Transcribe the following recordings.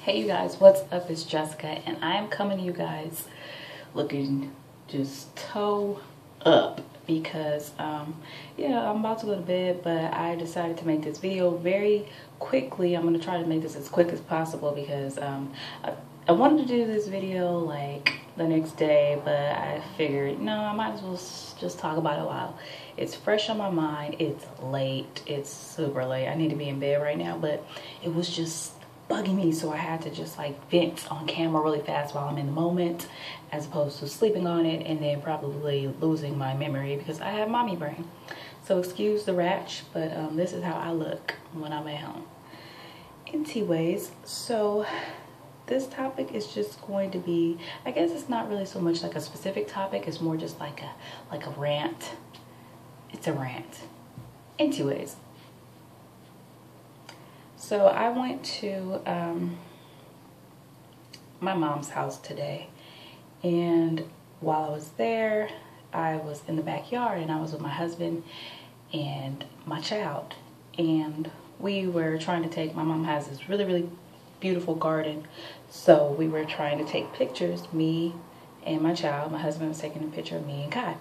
Hey you guys, what's up? It's Jessica and I am coming to you guys looking just toe up because yeah, I'm about to go to bed, but I decided to make this video very quickly. I'm gonna try to make this as quick as possible because I wanted to do this video like the next day, but I figured no, I might as well just talk about it while it's fresh on my mind. It's late, it's super late. I need to be in bed right now, but it was just bugging me, so I had to just like vent on camera really fast while I'm in the moment, as opposed to sleeping on it and then probably losing my memory because I have mommy brain. So excuse the ratch, but this is how I look when I'm at home. Anyways, so this topic is just going to be, I guess it's not really so much like a specific topic, it's more just like a rant. It's a rant. Anyways, so I went to my mom's house today, and while I was there, I was in the backyard and I was with my husband and my child, and we were trying to take, my mom has this really beautiful garden, so we were trying to take pictures, me and my child. My husband was taking a picture of me and Kai,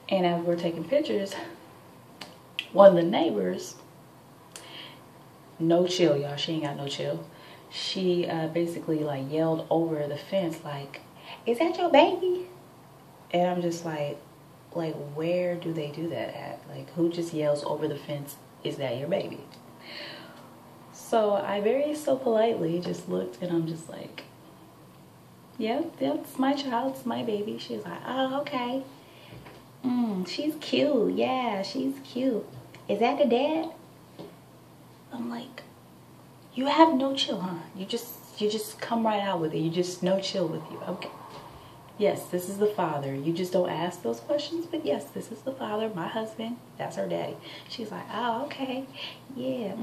and as we're taking pictures, one of the neighbors, no chill, y'all, she ain't got no chill, she basically like yelled over the fence like, "Is that your baby?" And I'm just like where do they do that at? Like, who just yells over the fence, "Is that your baby?" So I very so politely just looked, and I'm just like, yeah, that's my child, it's my baby. She's like, "Oh, okay. She's cute. Yeah, she's cute. Is that the dad?" I'm like, you have no chill, huh? You just come right out with it. You just no chill with you. Okay. Yes, this is the father. You just don't ask those questions, but yes, this is the father, my husband. That's her daddy. She's like, "Oh, okay. Yeah,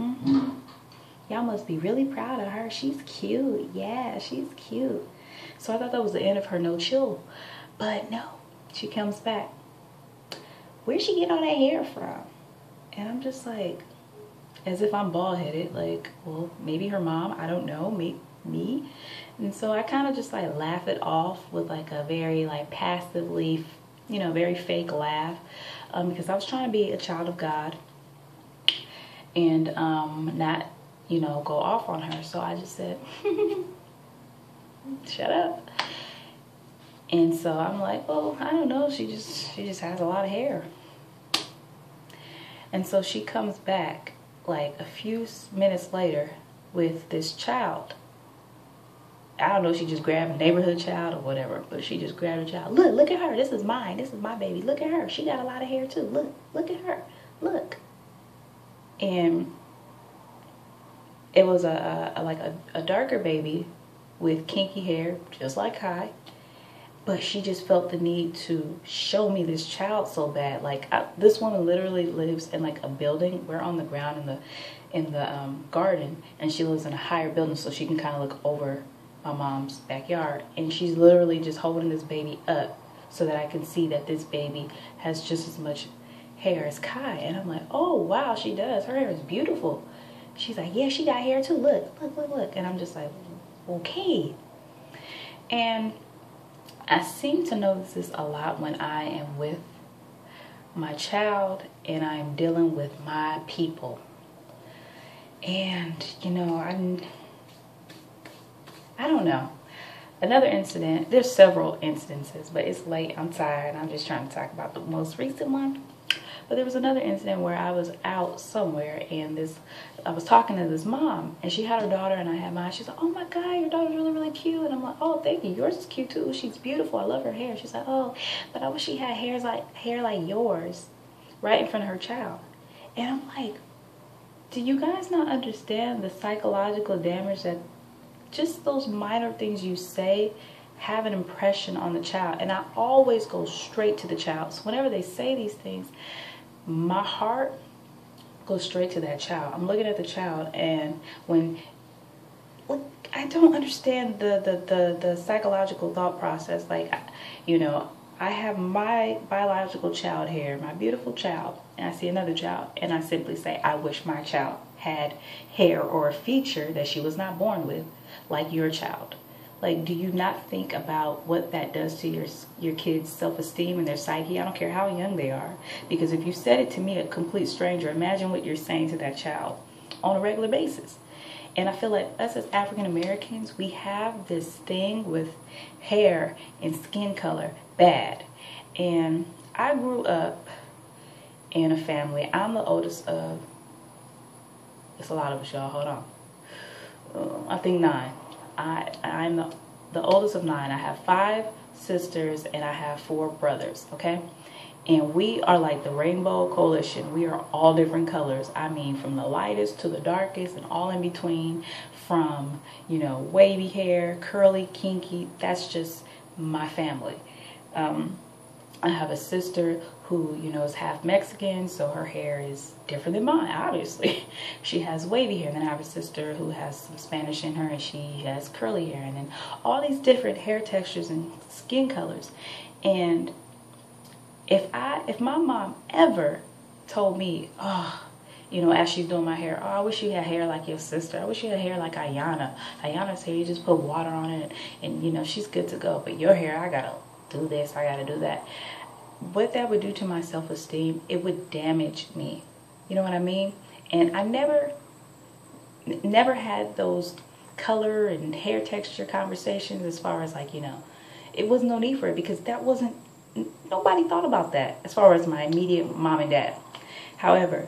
y'all must be really proud of her. She's cute. Yeah, she's cute." So I thought that was the end of her no chill. But no, she comes back. "Where'd she get all that hair from?" And I'm just like, as if I'm bald-headed, like, well, maybe her mom, I don't know, me. And so I kind of just like laugh it off with like a very like passively, you know, very fake laugh, because I was trying to be a child of God and not, you know, go off on her. So I just said, shut up. And so I'm like, well, I don't know, she just has a lot of hair. And so she comes back like a few minutes later with this child. I don't know, she just grabbed a neighborhood child or whatever, but she just grabbed a child. Look at her. This is mine. This is my baby. Look at her. She got a lot of hair too. Look at her. Look. And it was a darker baby with kinky hair, just like Kai. But she just felt the need to show me this child so bad. Like, this woman literally lives in like a building. We're on the ground in the garden, and she lives in a higher building, so she can kind of look over my mom's backyard. And she's literally just holding this baby up so that I can see that this baby has just as much hair as Kai. And I'm like, oh wow, she does. Her hair is beautiful. She's like, yeah, she got hair too. Look. And I'm just like, okay. And I seem to notice this a lot when I am with my child and I am dealing with my people. And, you know, I don't know. Another incident, there's several instances, but it's late, I'm tired, I'm just trying to talk about the most recent one. But there was another incident where I was out somewhere, and I was talking to this mom, and she had her daughter and I had mine. She's like, "Oh my God, your daughter's really cute." And I'm like, "Oh, thank you. Yours is cute too. She's beautiful. I love her hair." She's like, "Oh, but I wish she had hair like yours," right in front of her child. And I'm like, do you guys not understand the psychological damage that just those minor things you say have an impression on the child? And I always go straight to the child. So whenever they say these things, my heart goes straight to that child. I'm looking at the child, and I don't understand the psychological thought process. Like, you know, I have my biological child here, my beautiful child, and I see another child, and I simply say, I wish my child had hair or a feature that she was not born with, like your child. Like, do you not think about what that does to your kids' self-esteem and their psyche? I don't care how young they are. Because if you said it to me, a complete stranger, imagine what you're saying to that child on a regular basis. And I feel like us as African Americans, we have this thing with hair and skin color bad. And I grew up in a family. I'm the oldest of, it's a lot of us, y'all, hold on. I think 9. I'm the oldest of 9. I have 5 sisters and I have 4 brothers, okay? And we are like the Rainbow Coalition. We are all different colors. I mean, from the lightest to the darkest and all in between. From, you know, wavy hair, curly, kinky. That's just my family. I have a sister who, you know, is half Mexican, so her hair is different than mine, obviously. She has wavy hair. And then I have a sister who has some Spanish in her, and she has curly hair. And then all these different hair textures and skin colors. And if my mom ever told me, oh, you know, as she's doing my hair, oh, I wish you had hair like your sister. I wish you had hair like Ayana. Ayana's hair, you just put water on it, and you know, she's good to go. But your hair, I gotta do this, I gotta do that. What that would do to my self-esteem, it would damage me. You know what I mean? And I never had those color and hair texture conversations as far as like, you know, it was no need for it because that wasn't, nobody thought about that as far as my immediate mom and dad. However,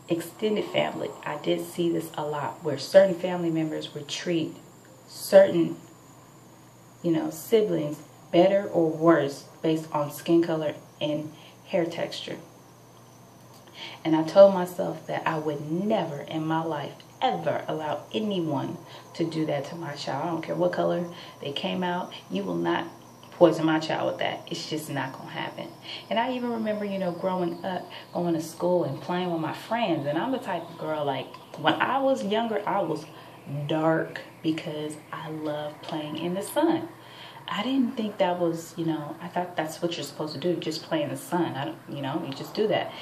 extended family, I did see this a lot where certain family members would treat certain, you know, siblings better or worse based on skin color and hair texture. And I told myself that I would never in my life ever allow anyone to do that to my child. I don't care what color they came out. You will not poison my child with that. It's just not gonna happen. And I even remember, you know, growing up, going to school and playing with my friends. And I'm the type of girl, like, when I was younger, I was dark because I love playing in the sun. I didn't think that was, you know, I thought that's what you're supposed to do, just play in the sun. I don't, you know, you just do that.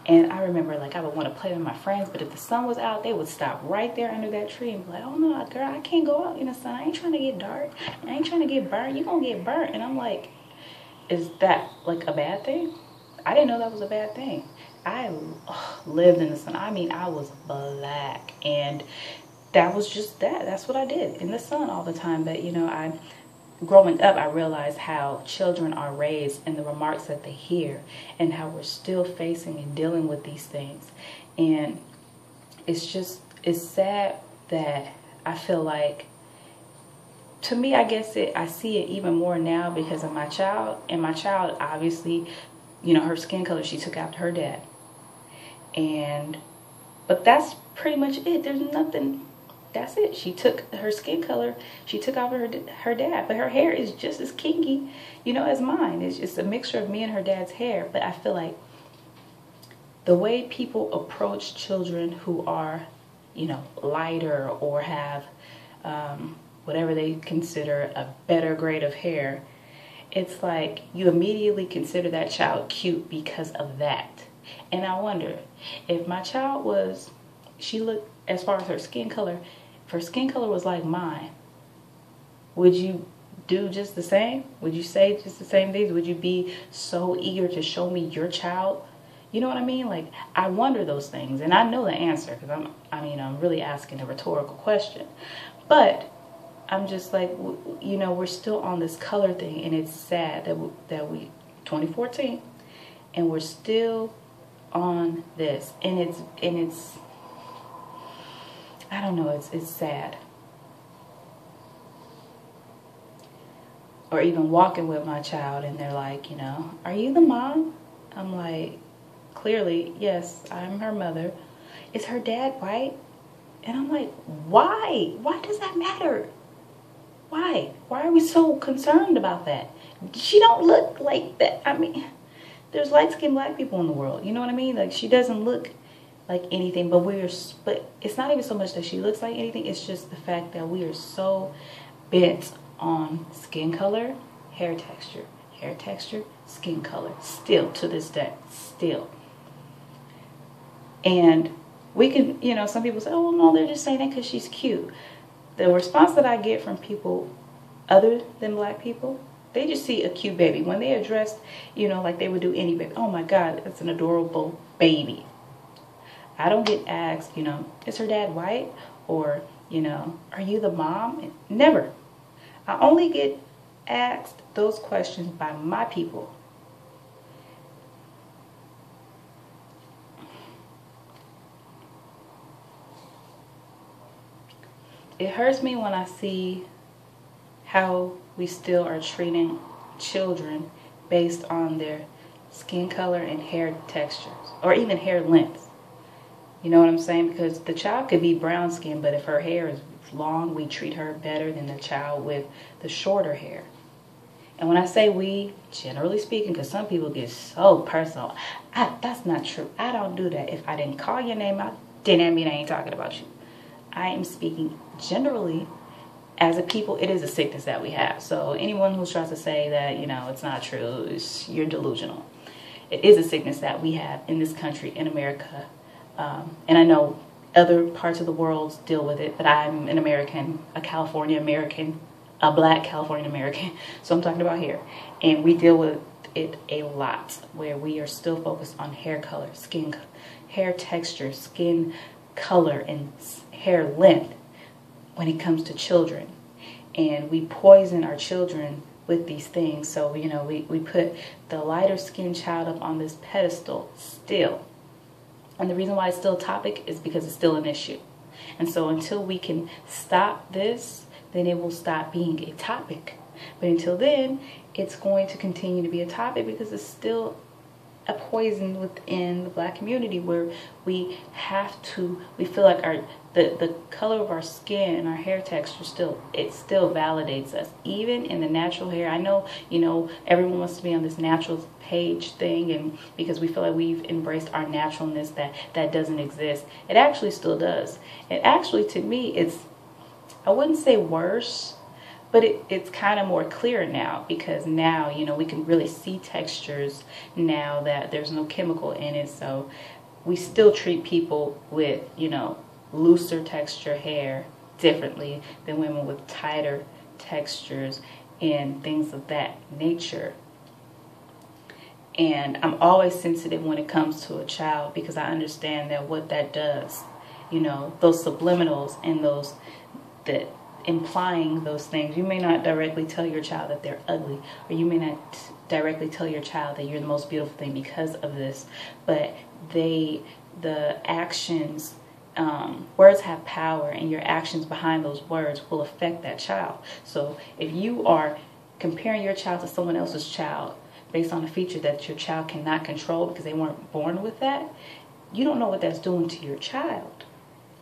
And I remember, like, I would want to play with my friends, but if the sun was out, they would stop right there under that tree and be like, oh no, girl, I can't go out in the sun. I ain't trying to get dark. I ain't trying to get burnt. You're going to get burnt. And I'm like, is that like a bad thing? I didn't know that was a bad thing. I lived in the sun. I mean, I was black, and that was just that. That's what I did, in the sun all the time. But, you know, growing up, I realized how children are raised and the remarks that they hear and how we're still facing and dealing with these things. And it's sad that I feel like, to me, I guess I see it even more now because of my child. And my child, obviously, you know, her skin color, she took after her dad. But that's pretty much it. There's nothing. That's it. She took her skin color. She took off her dad. But her hair is just as kinky, you know, as mine. It's just a mixture of me and her dad's hair. But I feel like the way people approach children who are, you know, lighter or have whatever they consider a better grade of hair, it's like you immediately consider that child cute because of that. And I wonder, if my child was, she looked, as far as her skin color, if her skin color was like mine, would you do just the same? Would you say just the same things? Would you be so eager to show me your child? You know what I mean? Like, I wonder those things, and I know the answer because I'm really asking a rhetorical question. But I'm just like, you know, we're still on this color thing, and it's sad that we 2014, and we're still on this, and it's I don't know, it's sad. Or even walking with my child and they're like, you know, are you the mom? I'm like, clearly, yes, I'm her mother. Is her dad white? And I'm like, why? Why does that matter? Why? Why are we so concerned about that? She don't look like that. I mean, there's light-skinned black people in the world. You know what I mean? Like, she doesn't look like anything, but it's not even so much that she looks like anything. It's just the fact that we are so bent on skin color, hair texture, hair texture, skin color, still to this day, still. And we can, you know, some people say, oh, no, they're just saying that because she's cute. The response that I get from people other than black people, they just see a cute baby. When they are dressed, you know, like they would do any baby. Oh my God, it's an adorable baby. I don't get asked, you know, is her dad white? Or, you know, are you the mom? Never. I only get asked those questions by my people. It hurts me when I see how we still are treating children based on their skin color and hair textures, or even hair length. You know what I'm saying? Because the child could be brown skin, but if her hair is long, we treat her better than the child with the shorter hair. And when I say we, generally speaking, because some people get so personal, that's not true. I don't do that. If I didn't call your name out, then that mean I ain't talking about you. I am speaking generally. As a people, it is a sickness that we have. So anyone who tries to say that, you know, it's not true, you're delusional. It is a sickness that we have in this country, in America. And I know other parts of the world deal with it, but I'm an American, a California American, a black California American. So I'm talking about here. And we deal with it a lot, where we are still focused on hair color, hair texture, skin color, and hair length when it comes to children. And we poison our children with these things. So, you know, we put the lighter skinned child up on this pedestal still. And the reason why it's still a topic is because it's still an issue. And so until we can stop this, then it will stop being a topic. But until then, it's going to continue to be a topic because it's still a poison within the black community, where we feel like the color of our skin and our hair texture still validates us, even in the natural hair. I know, you know, everyone wants to be on this natural page thing, and because we feel like we've embraced our naturalness that doesn't exist. It actually still does. It actually, to me, I wouldn't say worse, but it's kind of more clear now, because now, you know, we can really see textures now that there's no chemical in it. So we still treat people with, you know, looser texture hair differently than women with tighter textures and things of that nature. And I'm always sensitive when it comes to a child, because I understand that what that does, you know, those subliminals and those that implying those things. You may not directly tell your child that they're ugly, or you may not directly tell your child that you're the most beautiful thing because of this, but the actions, words have power, and your actions behind those words will affect that child. So if you are comparing your child to someone else's child based on a feature that your child cannot control because they weren't born with that, you don't know what that's doing to your child.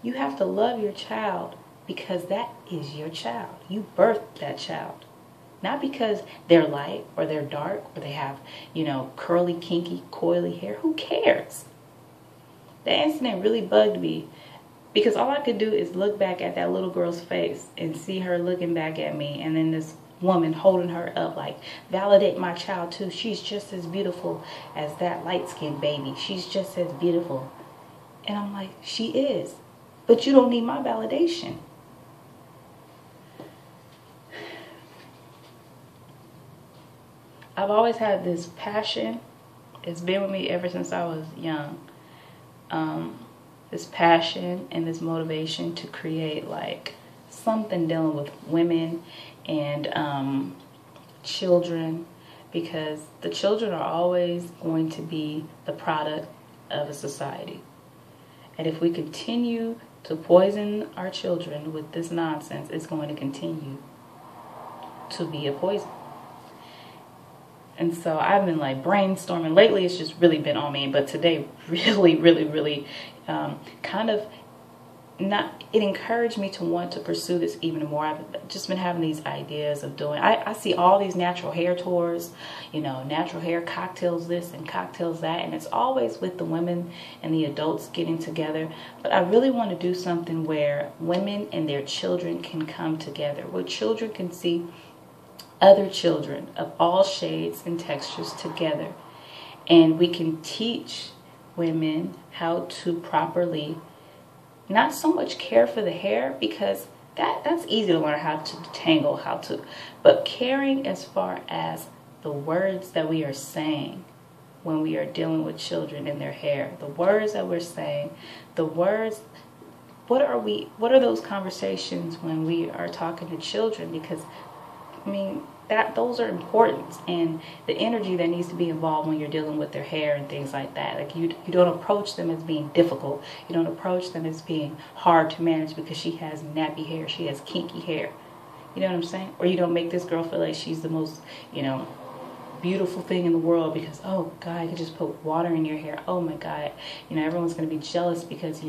You have to love your child because that is your child. You birthed that child. Not because they're light or they're dark or they have, you know, curly, kinky, coily hair. Who cares? That incident really bugged me, because all I could do is look back at that little girl's face and see her looking back at me, and then this woman holding her up like, validate my child too. She's just as beautiful as that light-skinned baby. She's just as beautiful. And I'm like, she is. But you don't need my validation. I've always had this passion. It's been with me ever since I was young. This passion and this motivation to create like something dealing with women and children, because the children are always going to be the product of a society. And if we continue to poison our children with this nonsense, it's going to continue to be a poison. And so I've been like brainstorming. Lately it's just really been on me, but today really kind of it encouraged me to want to pursue this even more. I've just been having these ideas of doing, I see all these natural hair tours, you know, natural hair cocktails this and cocktails that, and it's always with the women and the adults getting together. But I really want to do something where women and their children can come together, where children can see other children of all shades and textures together. And we can teach women how to properly, not so much care for the hair, because that's easy to learn how to detangle, but caring as far as the words that we are saying when we are dealing with children and their hair, the words that we're saying, the words, what are those conversations when we are talking to children? Because I mean, those are important, and the energy that needs to be involved when you're dealing with their hair and things like that. Like you don't approach them as being difficult. You don't approach them as being hard to manage because she has nappy hair, she has kinky hair. You know what I'm saying? Or you don't make this girl feel like she's the most, beautiful thing in the world because, oh God, I could just put water in your hair. Oh my God, everyone's going to be jealous because,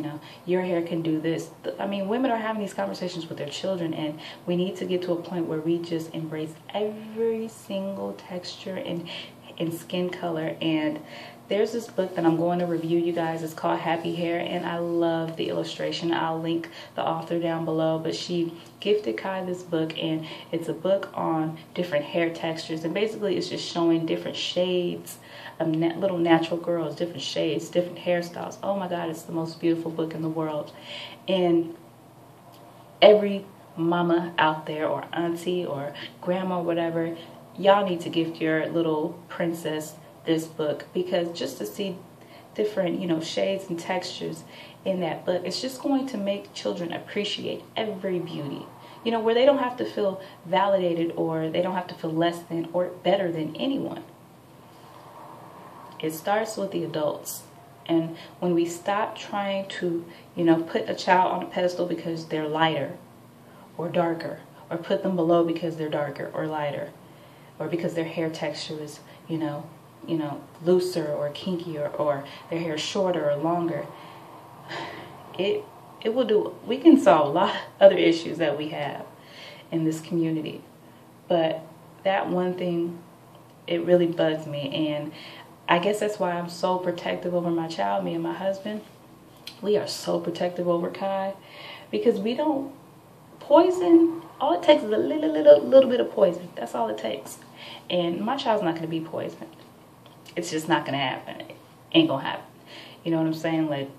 your hair can do this. I mean, women are having these conversations with their children, and we need to get to a point where we just embrace every single texture and skin color. And there's this book that I'm going to review, you guys. It's called Happy Hair, and I love the illustration. I'll link the author down below, but she gifted Kai this book, and it's a book on different hair textures, and basically it's just showing different shades of little natural girls, different shades, different hairstyles. Oh my God, it's the most beautiful book in the world. And every mama out there, or auntie or grandma or whatever, y'all need to gift your little princess this book, because just to see different shades and textures in that book, it's just going to make children appreciate every beauty, where they don't have to feel validated, or they don't have to feel less than or better than anyone. It starts with the adults. And when we stop trying to put a child on a pedestal because they're lighter or darker, or put them below because they're darker or lighter, or because their hair texture is looser or kinkier, or their hair shorter or longer, we can solve a lot of other issues that we have in this community. But that one thing, it really bugs me, and I guess that's why I'm so protective over my child. Me and my husband, we are so protective over Kai, because we don't poison. All it takes is a little bit of poison. That's all it takes. And my child's not going to be poisoned. It's just not going to happen. It ain't going to happen. You know what I'm saying? Like,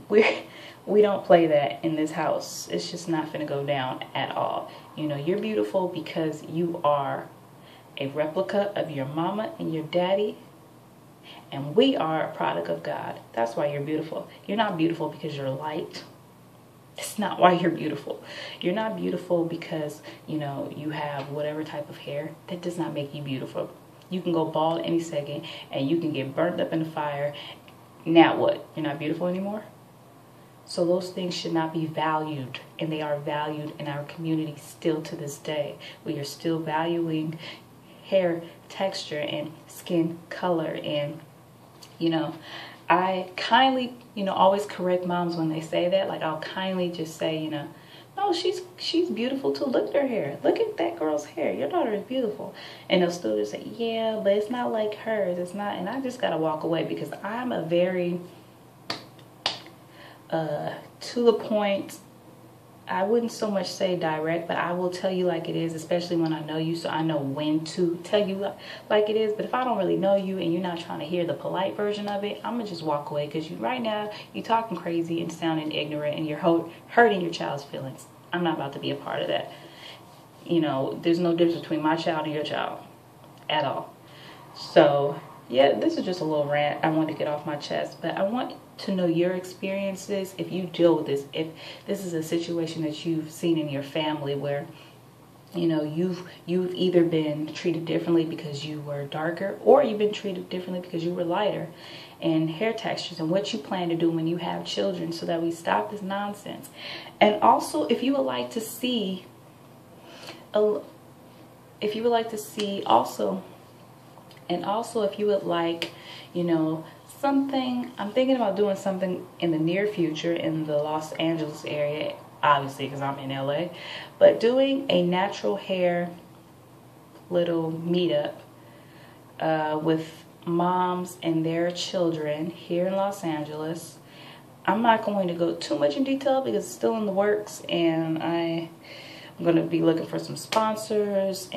we don't play that in this house. It's just not going to go down at all. You're beautiful because you are a replica of your mama and your daddy. And we are a product of God. That's why you're beautiful. You're not beautiful because you're light. It's not why you're beautiful. You're not beautiful because, you have whatever type of hair. That does not make you beautiful. You can go bald any second, and you can get burnt up in the fire. Now what? You're not beautiful anymore? So those things should not be valued, and they are valued in our community still to this day. We are still valuing hair texture and skin color, and I kindly, always correct moms when they say that. Like, I'll kindly just say, no, she's beautiful too. Look at her hair. Look at that girl's hair. Your daughter is beautiful. And they'll still just say, yeah, but it's not like hers. It's not. And I just got to walk away, because I'm a very, to the point, I wouldn't so much say direct, but I will tell you like it is, especially when I know you, so I know when to tell you like it is. But if I don't really know you and you're not trying to hear the polite version of it, I'm going to just walk away, because right now you're talking crazy and sounding ignorant, and you're hurting your child's feelings. I'm not about to be a part of that. There's no difference between my child and your child at all. So yeah, this is just a little rant I wanted to get off my chest, but I want to know your experiences, if you deal with this, if this is a situation that you've seen in your family where you've either been treated differently because you were darker, or you've been treated differently because you were lighter, and hair textures, and what you plan to do when you have children, so that we stop this nonsense. And also, if you would like to see if you would like something, I'm thinking about doing something in the near future in the Los Angeles area, obviously because I'm in LA, but doing a natural hair little meetup with moms and their children here in Los Angeles. I'm not going to go too much in detail because it's still in the works, and I I'm going to be looking for some sponsors,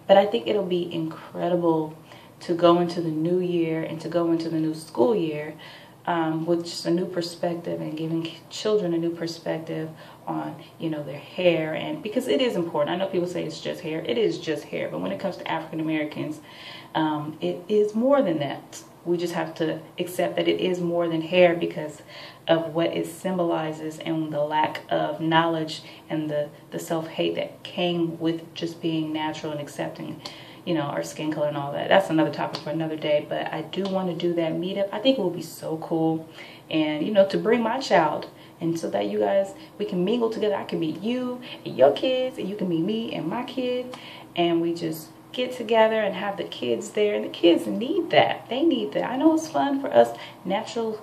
but I think it'll be incredible to go into the new year and to go into the new school year with just a new perspective and giving children a new perspective on, you know, their hair. And because it is important. I know people say it's just hair. It is just hair. But when it comes to African Americans, it is more than that. We just have to accept that it is more than hair because of what it symbolizes and the lack of knowledge and the self-hate that came with just being natural and accepting, you know, our skin color and all that. That's another topic for another day, but I do want to do that meetup. I think it will be so cool, and, you know, to bring my child, and so that you guys, we can mingle together. I can meet you and your kids, and you can meet me and my kid, and we just get together and have the kids there. And the kids need that. They need that. I know it's fun for us natural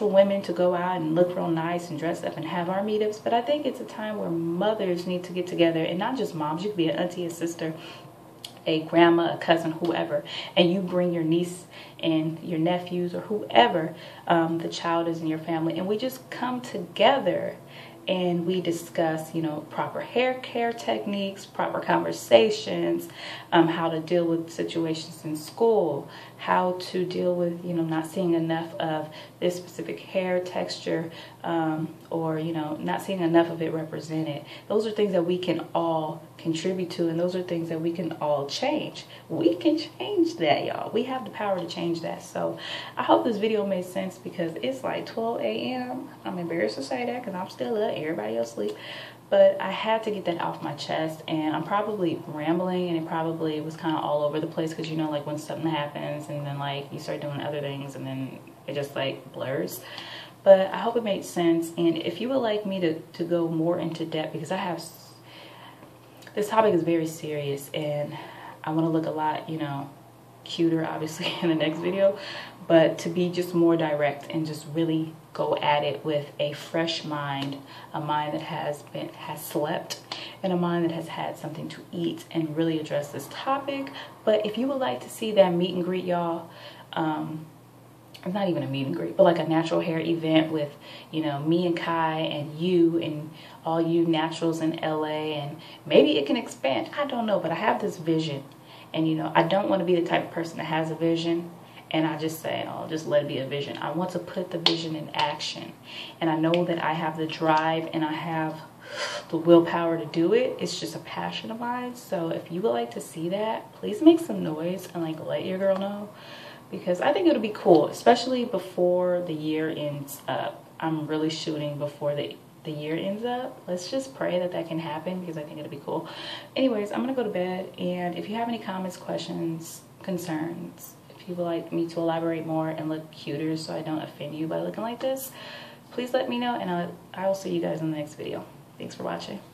women to go out and look real nice and dress up and have our meetups, but I think it's a time where mothers need to get together, and not just moms. You could be an auntie, a sister, a grandma, a cousin, whoever, and you bring your niece and your nephews or whoever the child is in your family, and we just come together and we discuss, you know, proper hair care techniques, proper conversations, how to deal with situations in school, how to deal with, you know, not seeing enough of this specific hair texture, or, you know, not seeing enough of it represented. Those are things that we can all contribute to, and those are things that we can all change. We can change that, y'all. We have the power to change that. So I hope this video made sense, because it's like 12 a.m. I'm embarrassed to say that because I'm still up, everybody else sleep. But I had to get that off my chest, and I'm probably rambling, and it probably was kind of all over the place, because, you know, like when something happens and then like you start doing other things and then it just like blurs. But I hope it made sense, and if you would like me to go more into depth, because I have, this topic is very serious and I want to look a lot, you know, cuter obviously in the next video, but to be just more direct and just really go at it with a fresh mind, a mind that has slept, and a mind that has had something to eat, and really address this topic. But if you would like to see that meet and greet, y'all, it's not even a meet and greet, but like a natural hair event with, you know, me and Kai and you and all you naturals in LA, and maybe it can expand, I don't know, but I have this vision. And, you know, I don't want to be the type of person that has a vision and I just say, oh, just let it be a vision. I want to put the vision in action. And I know that I have the drive and I have the willpower to do it. It's just a passion of mine. So if you would like to see that, please make some noise and like let your girl know, because I think it'll be cool, especially before the year ends up. I'm really shooting before the year ends up. Let's just pray that that can happen, because I think it'll be cool. Anyways, I'm gonna go to bed, and if you have any comments, questions, concerns, if you would like me to elaborate more and look cuter so I don't offend you by looking like this, please let me know, and I will see you guys in the next video. Thanks for watching.